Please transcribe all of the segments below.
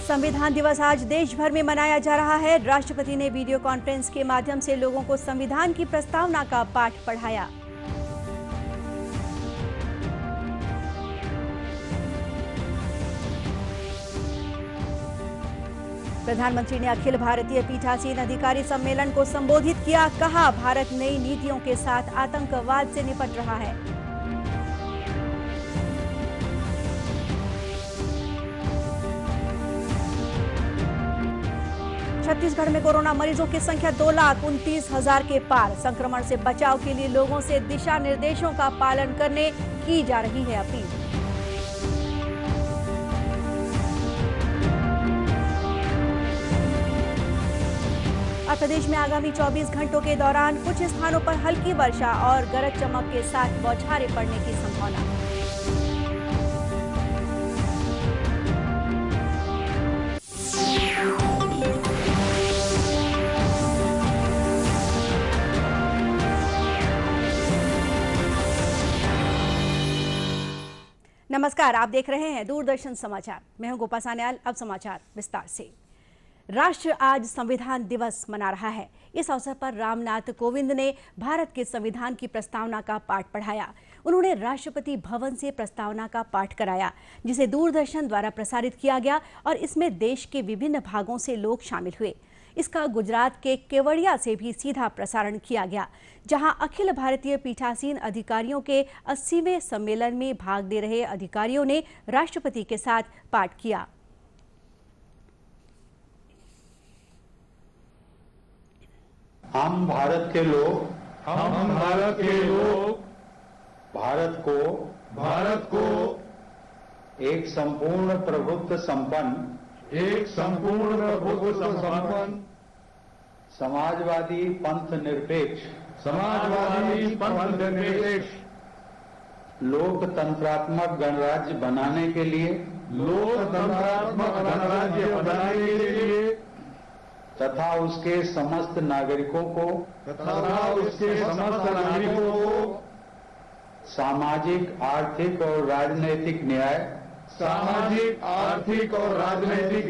संविधान दिवस आज देश भर में मनाया जा रहा है। राष्ट्रपति ने वीडियो कॉन्फ्रेंस के माध्यम से लोगों को संविधान की प्रस्तावना का पाठ पढ़ाया। प्रधानमंत्री ने अखिल भारतीय पीठासीन अधिकारी सम्मेलन को संबोधित किया। कहा, भारत नई नीतियों के साथ आतंकवाद से निपट रहा है। छत्तीसगढ़ में कोरोना मरीजों की संख्या 2,29,000 के पार। संक्रमण से बचाव के लिए लोगों से दिशा निर्देशों का पालन करने की जा रही है अपील। और प्रदेश में आगामी 24 घंटों के दौरान कुछ स्थानों पर हल्की वर्षा और गरज चमक के साथ बौछारें पड़ने की संभावना। नमस्कार, आप देख रहे हैं दूरदर्शन समाचार। मैं हूं गोपा सान्याल। अब समाचार विस्तार से। राष्ट्र आज संविधान दिवस मना रहा है। इस अवसर पर रामनाथ कोविंद ने भारत के संविधान की प्रस्तावना का पाठ पढ़ाया। उन्होंने राष्ट्रपति भवन से प्रस्तावना का पाठ कराया, जिसे दूरदर्शन द्वारा प्रसारित किया गया और इसमें देश के विभिन्न भागों से लोग शामिल हुए। इसका गुजरात के केवड़िया से भी सीधा प्रसारण किया गया, जहां अखिल भारतीय पीठासीन अधिकारियों के 80वें सम्मेलन में भाग ले रहे अधिकारियों ने राष्ट्रपति के साथ पाठ किया। हम भारत के लोग भारत को एक संपूर्ण प्रभुत्व संपन्न समाजवादी पंथ निरपेक्ष लोकतंत्रात्मक गणराज्य बनाने के लिए तथा उसके समस्त नागरिकों को सामाजिक, आर्थिक और राजनैतिक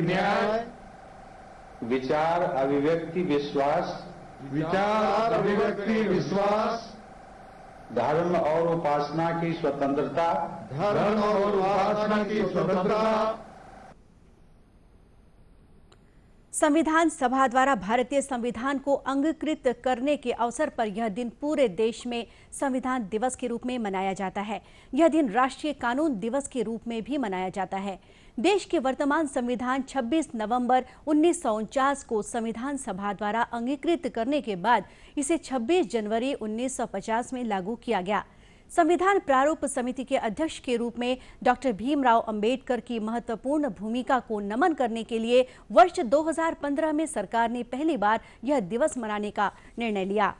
न्याय, विचार अभिव्यक्ति विश्वास, धर्म और उपासना की स्वतंत्रता संविधान सभा द्वारा भारतीय संविधान को अंगीकृत करने के अवसर पर यह दिन पूरे देश में संविधान दिवस के रूप में मनाया जाता है। यह दिन राष्ट्रीय कानून दिवस के रूप में भी मनाया जाता है। देश के वर्तमान संविधान 26 नवंबर 1949 को संविधान सभा द्वारा अंगीकृत करने के बाद इसे 26 जनवरी 1950 में लागू किया गया। संविधान प्रारूप समिति के अध्यक्ष के रूप में डॉक्टर भीमराव अंबेडकर की महत्वपूर्ण भूमिका को नमन करने के लिए वर्ष 2015 में सरकार ने पहली बार यह दिवस मनाने का निर्णय लिया।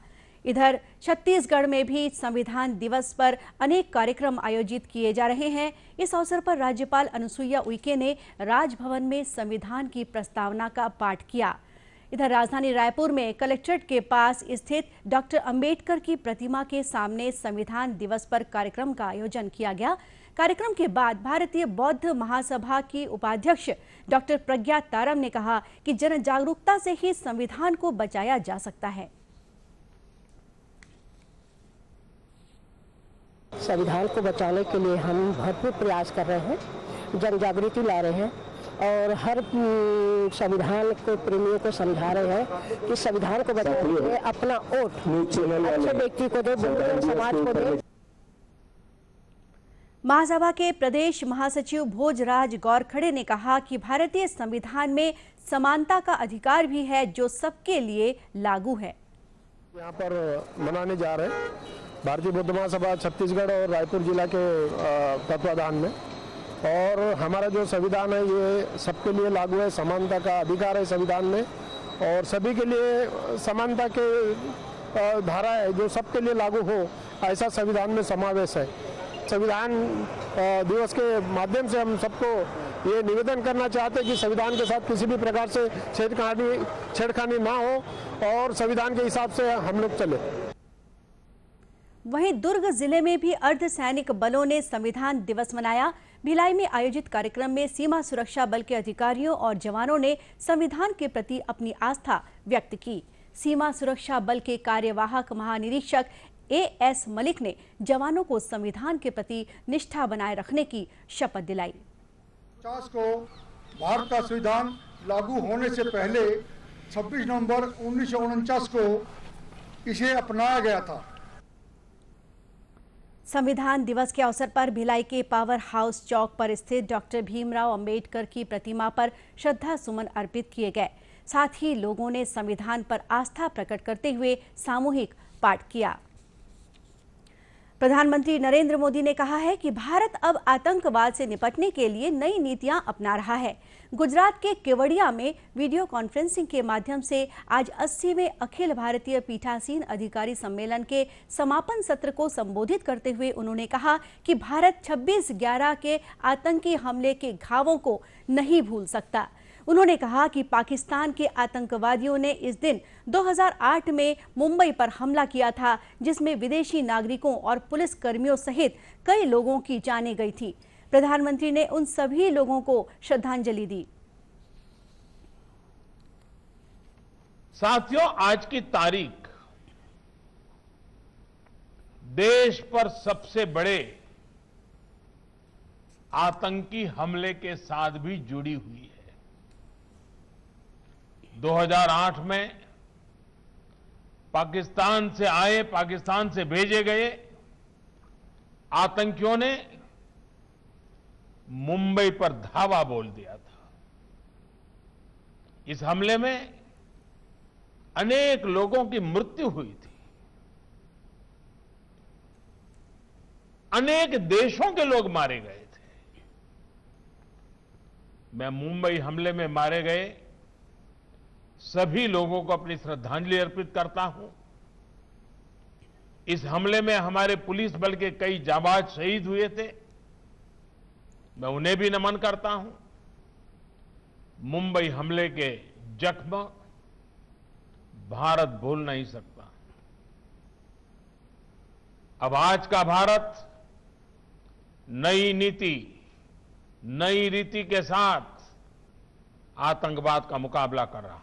इधर छत्तीसगढ़ में भी संविधान दिवस पर अनेक कार्यक्रम आयोजित किए जा रहे हैं। इस अवसर पर राज्यपाल अनुसुईया उइके ने राजभवन में संविधान की प्रस्तावना का पाठ किया। इधर राजधानी रायपुर में कलेक्ट्रेट के पास स्थित डॉक्टर अंबेडकर की प्रतिमा के सामने संविधान दिवस पर कार्यक्रम का आयोजन किया गया। कार्यक्रम के बाद भारतीय बौद्ध महासभा की उपाध्यक्ष डॉक्टर प्रज्ञा तारम ने कहा कि जन जागरूकता से ही संविधान को बचाया जा सकता है। संविधान को बचाने के लिए हम भरपूर प्रयास कर रहे हैं, जन जागृति ला रहे हैं और हर संविधान को प्रेमियों को समझा रहे हैं कि संविधान को बचाने के लिए अपना वोट अच्छे व्यक्ति को दे, समाज को दे। महासभा के प्रदेश महासचिव भोजराज गौरखड़े ने कहा कि भारतीय संविधान में समानता का अधिकार भी है, जो सबके लिए लागू है। यहाँ पर मनाने जा रहे हैं भारतीय बौद्ध महासभा छत्तीसगढ़ और रायपुर जिला के तत्वाधान में, और हमारा जो संविधान है ये सबके लिए लागू है। समानता का अधिकार है संविधान में और सभी के लिए समानता के धारा है जो सबके लिए लागू हो, ऐसा संविधान में समावेश है। संविधान दिवस के माध्यम से हम सबको ये निवेदन करना चाहते हैं कि संविधान के साथ किसी भी प्रकार से छेड़खानी ना हो और संविधान के हिसाब से हम लोग चले। वहीं दुर्ग जिले में भी अर्धसैनिक बलों ने संविधान दिवस मनाया। भिलाई में आयोजित कार्यक्रम में सीमा सुरक्षा बल के अधिकारियों और जवानों ने संविधान के प्रति अपनी आस्था व्यक्त की। सीमा सुरक्षा बल के कार्यवाहक महानिरीक्षक एएस मलिक ने जवानों को संविधान के प्रति निष्ठा बनाए रखने की शपथ दिलाई। 50 को भारत का संविधान लागू होने से पहले 26 नवंबर 1949 को इसे अपनाया गया था। संविधान दिवस के अवसर पर भिलाई के पावर हाउस चौक पर स्थित डॉक्टर भीमराव अंबेडकर की प्रतिमा पर श्रद्धा सुमन अर्पित किए गए। साथ ही लोगों ने संविधान पर आस्था प्रकट करते हुए सामूहिक पाठ किया। प्रधानमंत्री नरेंद्र मोदी ने कहा है कि भारत अब आतंकवाद से निपटने के लिए नई नीतियां अपना रहा है। गुजरात के केवड़िया में वीडियो कॉन्फ्रेंसिंग के माध्यम से आज 80वें अखिल भारतीय पीठासीन अधिकारी सम्मेलन के समापन सत्र को संबोधित करते हुए उन्होंने कहा कि भारत 26/11 के आतंकी हमले के घावों को नहीं भूल सकता। उन्होंने कहा कि पाकिस्तान के आतंकवादियों ने इस दिन 2008 में मुंबई पर हमला किया था, जिसमें विदेशी नागरिकों और पुलिस कर्मियों सहित कई लोगों की जानें गई थी। प्रधानमंत्री ने उन सभी लोगों को श्रद्धांजलि दी। साथियों, आज की तारीख देश पर सबसे बड़े आतंकी हमले के साथ भी जुड़ी हुई है। 2008 में पाकिस्तान से आए, पाकिस्तान से भेजे गए आतंकियों ने मुंबई पर धावा बोल दिया था। इस हमले में अनेक लोगों की मृत्यु हुई थी। अनेक देशों के लोग मारे गए थे। मैं मुंबई हमले में मारे गए सभी लोगों को अपनी श्रद्धांजलि अर्पित करता हूं। इस हमले में हमारे पुलिस बल के कई जाबाज शहीद हुए थे, मैं उन्हें भी नमन करता हूं। मुंबई हमले के जख्म भारत भूल नहीं सकता। अब आज का भारत नई नीति, नई रीति के साथ आतंकवाद का मुकाबला कर रहा है।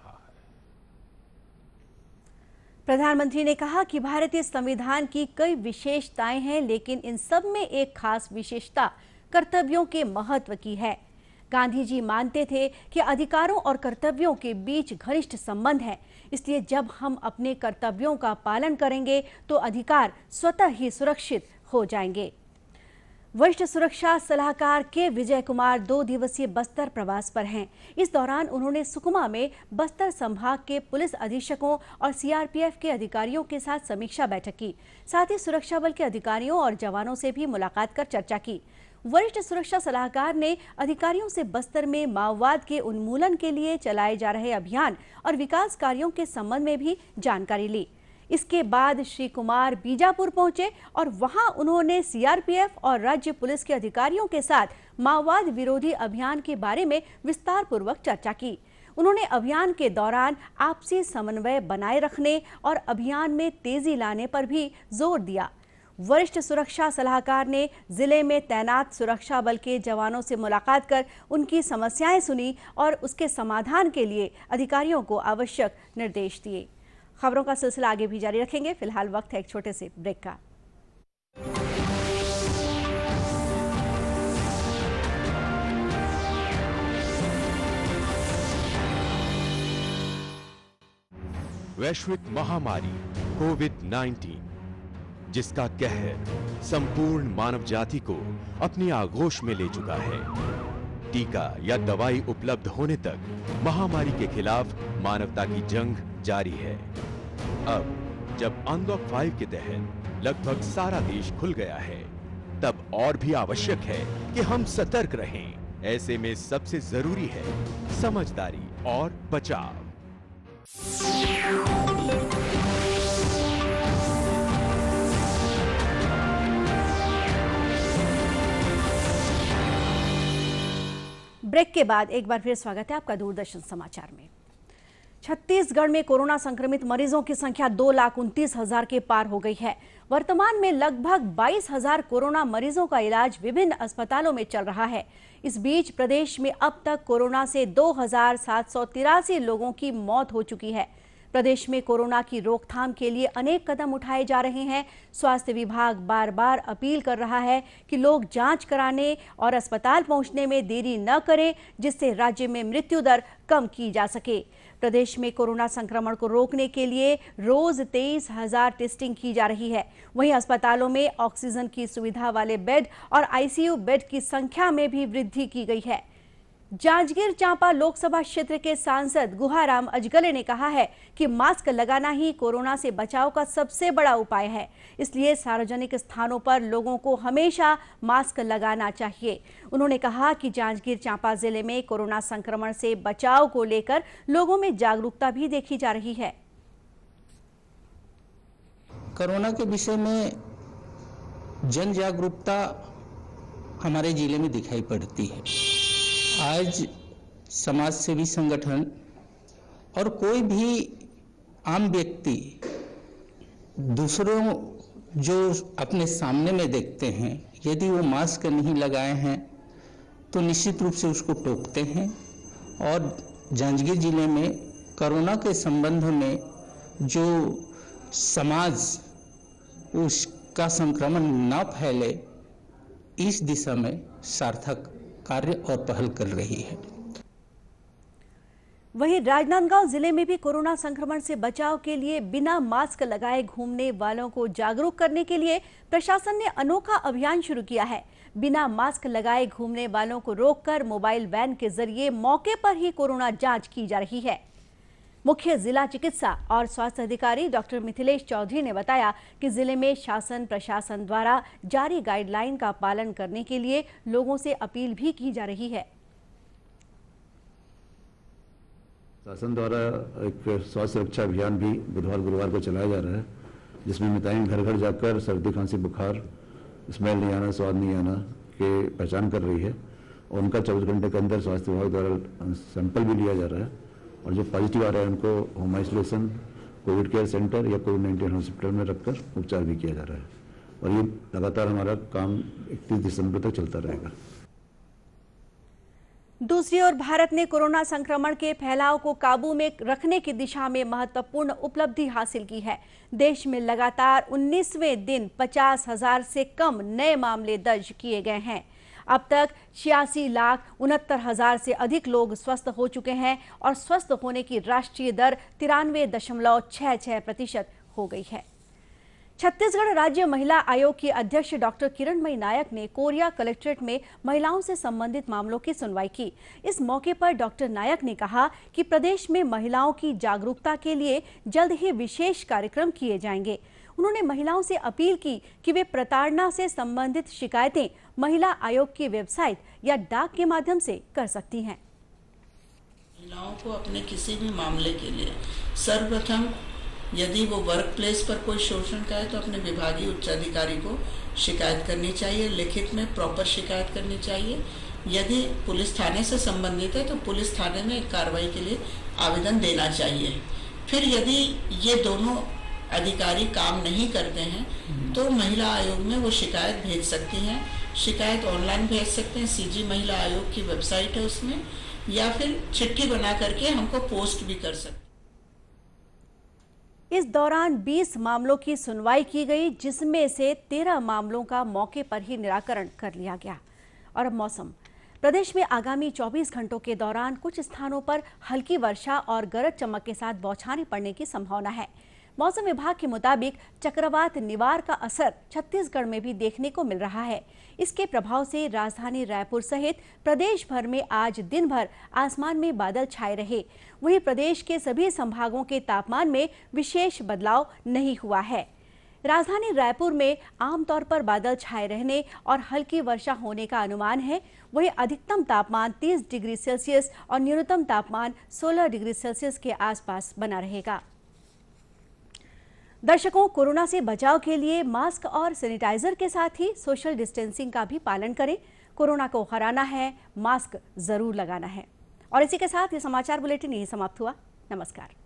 प्रधानमंत्री ने कहा कि भारतीय संविधान की कई विशेषताएं हैं, लेकिन इन सब में एक खास विशेषता कर्तव्यों के महत्व की है। गांधी जी मानते थे कि अधिकारों और कर्तव्यों के बीच घनिष्ठ संबंध है, इसलिए जब हम अपने कर्तव्यों का पालन करेंगे तो अधिकार स्वतः ही सुरक्षित हो जाएंगे। वरिष्ठ सुरक्षा सलाहकार के विजय कुमार 2 दिवसीय बस्तर प्रवास पर हैं। इस दौरान उन्होंने सुकमा में बस्तर संभाग के पुलिस अधीक्षकों और सीआरपीएफ के अधिकारियों के साथ समीक्षा बैठक की। साथ ही सुरक्षा बल के अधिकारियों और जवानों से भी मुलाकात कर चर्चा की। वरिष्ठ सुरक्षा सलाहकार ने अधिकारियों से बस्तर में माओवाद के उन्मूलन के लिए चलाए जा रहे अभियान और विकास कार्यों के संबंध में भी जानकारी ली। इसके बाद श्री कुमार बीजापुर पहुंचे और वहां उन्होंने सीआरपीएफ और राज्य पुलिस के अधिकारियों के साथ माओवाद विरोधी अभियान के बारे में विस्तार पूर्वक चर्चा की। उन्होंने अभियान के दौरान आपसी समन्वय बनाए रखने और अभियान में तेजी लाने पर भी जोर दिया। वरिष्ठ सुरक्षा सलाहकार ने जिले में तैनात सुरक्षा बल के जवानों से मुलाकात कर उनकी समस्याएं सुनी और उसके समाधान के लिए अधिकारियों को आवश्यक निर्देश दिए। खबरों का सिलसिला आगे भी जारी रखेंगे। फिलहाल वक्त है एक छोटे से ब्रेक का। वैश्विक महामारी कोविड-19 जिसका कहर संपूर्ण मानव जाति को अपनी आगोश में ले चुका है। टीका या दवाई उपलब्ध होने तक महामारी के खिलाफ मानवता की जंग जारी है। अब जब अनलॉक 5 के तहत लगभग सारा देश खुल गया है, तब और भी आवश्यक है कि हम सतर्क रहें। ऐसे में सबसे जरूरी है समझदारी और बचाव। ब्रेक के बाद एक बार फिर स्वागत है आपका दूरदर्शन समाचार में। छत्तीसगढ़ में कोरोना संक्रमित मरीजों की संख्या 2,29,000 के पार हो गई है। वर्तमान में लगभग 22,000 कोरोना मरीजों का इलाज विभिन्न अस्पतालों में चल रहा है। इस बीच प्रदेश में अब तक कोरोना से 2,783 लोगों की मौत हो चुकी है। प्रदेश में कोरोना की रोकथाम के लिए अनेक कदम उठाए जा रहे हैं। स्वास्थ्य विभाग बार बार अपील कर रहा है कि लोग जांच कराने और अस्पताल पहुंचने में देरी न करें, जिससे राज्य में मृत्यु दर कम की जा सके। प्रदेश में कोरोना संक्रमण को रोकने के लिए रोज 23,000 टेस्टिंग की जा रही है। वहीं अस्पतालों में ऑक्सीजन की सुविधा वाले बेड और आईसीयू बेड की संख्या में भी वृद्धि की गई है। जांजगीर चांपा लोकसभा क्षेत्र के सांसद गुहाराम अजगले ने कहा है कि मास्क लगाना ही कोरोना से बचाव का सबसे बड़ा उपाय है, इसलिए सार्वजनिक स्थानों पर लोगों को हमेशा मास्क लगाना चाहिए। उन्होंने कहा कि जांजगीर चांपा जिले में कोरोना संक्रमण से बचाव को लेकर लोगों में जागरूकता भी देखी जा रही है। कोरोना के विषय में जन जागरूकता हमारे जिले में दिखाई पड़ती है। आज समाज सेवी संगठन और कोई भी आम व्यक्ति दूसरों जो अपने सामने में देखते हैं, यदि वो मास्क नहीं लगाए हैं तो निश्चित रूप से उसको टोकते हैं। और जांजगीर जिले में कोरोना के संबंध में जो समाज उसका संक्रमण न फैले, इस दिशा में सार्थक कार्य और पहल कर रही है। वहीं राजनांदगांव जिले में भी कोरोना संक्रमण से बचाव के लिए बिना मास्क लगाए घूमने वालों को जागरूक करने के लिए प्रशासन ने अनोखा अभियान शुरू किया है। बिना मास्क लगाए घूमने वालों को रोककर मोबाइल वैन के जरिए मौके पर ही कोरोना जांच की जा रही है। मुख्य जिला चिकित्सा और स्वास्थ्य अधिकारी डॉक्टर मिथिलेश चौधरी ने बताया कि जिले में शासन प्रशासन द्वारा जारी गाइडलाइन का पालन करने के लिए लोगों से अपील भी की जा रही है। शासन द्वारा एक स्वास्थ्य सुरक्षा अभियान भी बुधवार गुरुवार को चलाया जा रहा है, जिसमें मिताएं घर घर जाकर सर्दी खांसी बुखार, स्मेल नहीं आना, स्वाद नहीं आना के पहचान कर रही है और उनका 24 घंटे के अंदर स्वास्थ्य विभाग द्वारा सैंपल भी लिया जा रहा है और जो पॉजिटिव आ रहे हैं उनको home isolation, Covid care centre या कोविड-19 हॉस्पिटल में रखकर उपचार भी किया जा रहा है और ये लगातार हमारा काम 31 दिसंबर तक चलता रहेगा। दूसरी ओर भारत ने कोरोना संक्रमण के फैलाव को काबू में रखने की दिशा में महत्वपूर्ण उपलब्धि हासिल की है। देश में लगातार 19वें दिन 50,000 से कम नए मामले दर्ज किए गए हैं। अब तक 86,69,000 से अधिक लोग स्वस्थ हो चुके हैं और स्वस्थ होने की राष्ट्रीय दर 93.66% हो गई है। छत्तीसगढ़ राज्य महिला आयोग की अध्यक्ष डॉक्टर किरणमयी नायक ने कोरिया कलेक्ट्रेट में महिलाओं से संबंधित मामलों की सुनवाई की। इस मौके पर डॉक्टर नायक ने कहा कि प्रदेश में महिलाओं की जागरूकता के लिए जल्द ही विशेष कार्यक्रम किए जाएंगे। उन्होंने महिलाओं से अपील की कि वे प्रताड़ना से संबंधित शिकायतें महिला आयोग की वेबसाइट या डाक के माध्यम से कर सकती हैं। महिलाओं को अपने किसी भी मामले के लिए सर्वप्रथम यदि वो वर्क प्लेस पर कोई शोषण का है तो अपने विभागीय उच्चाधिकारी को शिकायत करनी चाहिए, लिखित में प्रॉपर शिकायत करनी चाहिए। यदि पुलिस थाने से संबंधित है तो पुलिस थाने में कार्रवाई के लिए आवेदन देना चाहिए। फिर यदि ये दोनों अधिकारी काम नहीं करते हैं तो महिला आयोग में वो शिकायत भेज सकती हैं। शिकायत ऑनलाइन भेज सकते हैं, सीजी महिला आयोग की वेबसाइट है उसमें, या फिर चिट्ठी बना करके हमको पोस्ट भी कर सकते हैं। इस दौरान 20 मामलों की सुनवाई की गई, जिसमें से 13 मामलों का मौके पर ही निराकरण कर लिया गया। और अब मौसम। प्रदेश में आगामी 24 घंटों के दौरान कुछ स्थानों पर हल्की वर्षा और गरज चमक के साथ बौछारें पड़ने की संभावना है। मौसम विभाग के मुताबिक चक्रवात निवार का असर छत्तीसगढ़ में भी देखने को मिल रहा है। इसके प्रभाव से राजधानी रायपुर सहित प्रदेश भर में आज दिन भर आसमान में बादल छाए रहे। वहीं प्रदेश के सभी संभागों के तापमान में विशेष बदलाव नहीं हुआ है। राजधानी रायपुर में आमतौर पर बादल छाए रहने और हल्की वर्षा होने का अनुमान है। वहीं अधिकतम तापमान 30 डिग्री सेल्सियस और न्यूनतम तापमान 16 डिग्री सेल्सियस के आसपास बना रहेगा। दर्शकों, कोरोना से बचाव के लिए मास्क और सैनिटाइजर के साथ ही सोशल डिस्टेंसिंग का भी पालन करें। कोरोना को हराना है, मास्क जरूर लगाना है। और इसी के साथ ये समाचार बुलेटिन यही समाप्त हुआ। नमस्कार।